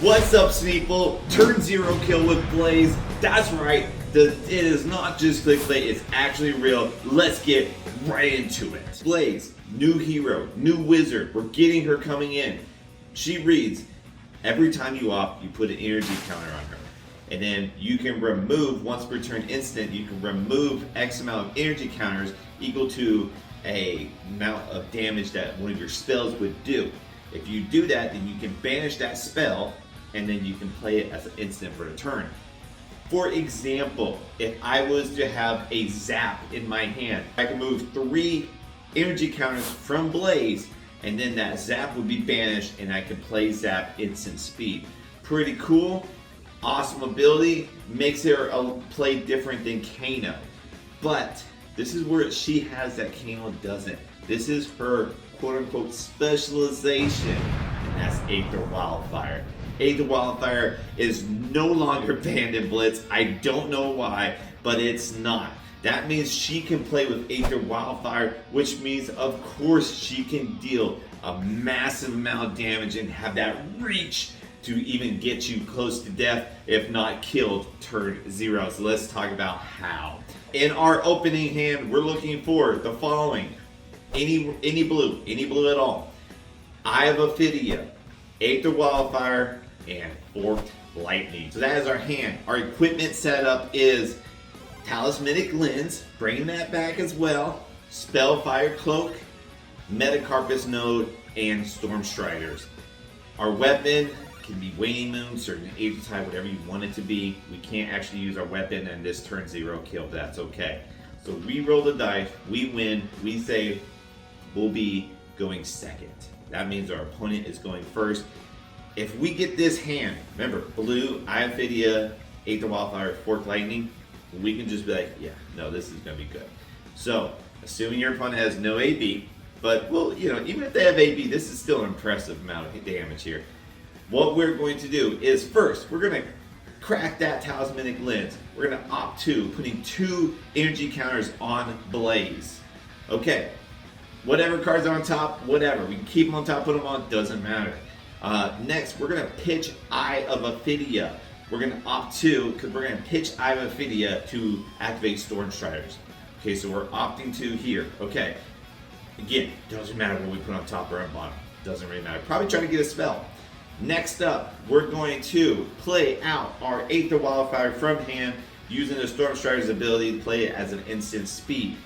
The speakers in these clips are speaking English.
What's up, Sneeple? Turn 0 kill with Blaze. That's right, it is not just clickbait, it's actually real. Let's get right into it. Blaze, new hero, new wizard. We're getting her coming in. She reads, every time you op, you put an energy counter on her. And then you can remove, once per turn instant, you can remove X amount of energy counters equal to a amount of damage that one of your spells would do. If you do that, then you can banish that spell, and then you can play it as an instant for a turn. For example, if I was to have a zap in my hand, I can move 3 energy counters from Blaze, and then that zap would be banished, and I can play zap instant speed. Pretty cool, awesome ability, makes her play different than Kano. But this is where she has that Kano doesn't. This is her quote-unquote specialization, and that's Aether Wildfire. Aether Wildfire is no longer banned in Blitz. I don't know why, but it's not. That means she can play with Aether Wildfire, which means of course she can deal a massive amount of damage and have that reach to even get you close to death, if not killed, turn 0. So let's talk about how. In our opening hand, we're looking for the following. Any blue at all. Eye of Ophidia, Aether Wildfire, and Forked Lightning. So that is our hand. Our equipment setup is Talismanic Lens, bringing that back as well, Spellfire Cloak, Metacarpus Node, and Storm Striders. Our weapon can be Waning Moon, certain age type, whatever you want it to be. We can't actually use our weapon in this turn 0 kill, but that's okay. So we roll the dice, we win, we say we'll be going second. That means our opponent is going first. If we get this hand, remember, blue, Eye of Ophidia, Aether Wildfire, Forked Lightning, we can just be like, yeah, no, this is gonna be good. So, assuming your opponent has no AB, but well, you know, even if they have AB, this is still an impressive amount of damage here. What we're going to do is first, we're gonna crack that Talismanic Lens. We're gonna opt to putting 2 energy counters on Blaze. Okay, whatever cards are on top, whatever. We can keep them on top, put them on, doesn't matter. Next, we're gonna pitch Eye of Ophidia. We're gonna opt to, because we're gonna pitch Eye of Ophidia to activate Storm Striders. Okay, so we're opting to here. Okay, again, doesn't matter what we put on top or on bottom. Doesn't really matter. Probably try to get a spell. Next up, we're going to play out our Aether Wildfire from hand using the Storm Strider's ability to play it as an instant speed.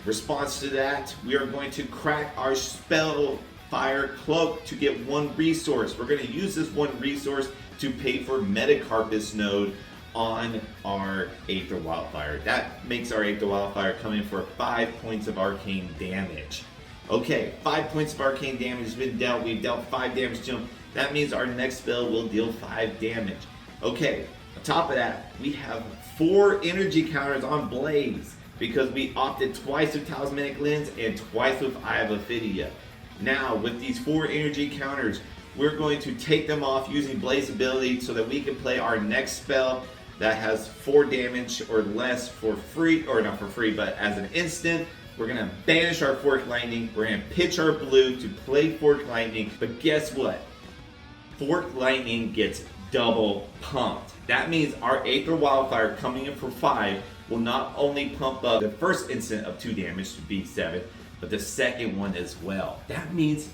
Response to that, we are going to crack our Spellfire Cloak to get 1 resource. We're going to use this 1 resource to pay for Metacarpus Node on our Aether Wildfire. That makes our Aether Wildfire come in for 5 points of arcane damage. Okay, 5 points of arcane damage has been dealt. We've dealt 5 damage to him. That means our next spell will deal 5 damage. Okay, on top of that, we have 4 energy counters on Blaze because we opted twice with Talismanic Lens and twice with Eye of Ophidia. Now, with these 4 energy counters, we're going to take them off using Blaze ability so that we can play our next spell that has 4 damage or less for free, or not for free, but as an instant. We're gonna banish our Forked Lightning. We're gonna pitch our blue to play Forked Lightning, but guess what? Forked Lightning gets double pumped. That means our Aether Wildfire coming in for 5 will not only pump up the first instant of 2 damage to be 7, but the second one as well. That means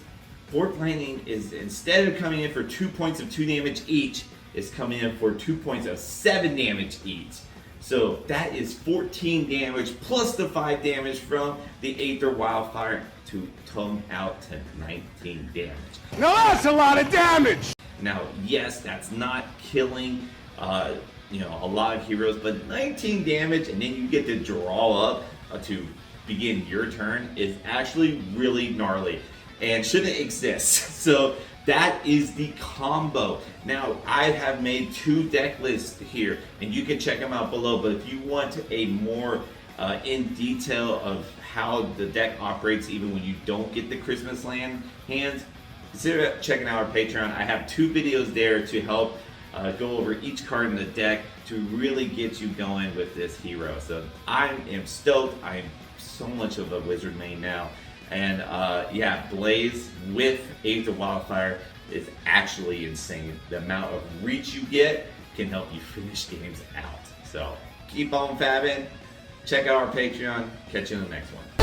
Forked Lightning is, instead of coming in for 2 points of 2 damage each, is coming in for 2 points of 7 damage each. So that is 14 damage plus the 5 damage from the Aether Wildfire to come out to 19 damage. Now that's a lot of damage! Now, yes, that's not killing a lot of heroes, but 19 damage and then you get to draw up to begin your turn is actually really gnarly and shouldn't exist. So that is the combo. Now, I have made 2 deck lists here, and you can check them out below, but if you want a more in detail of how the deck operates even when you don't get the Christmas Land hands, consider checking out our Patreon. I have 2 videos there to help go over each card in the deck to really get you going with this hero. So I am stoked. I am so much of a wizard main now. And yeah, Blaze with Aether Wildfire is actually insane. The amount of reach you get can help you finish games out. So keep on fabbing. Check out our Patreon. Catch you in the next one.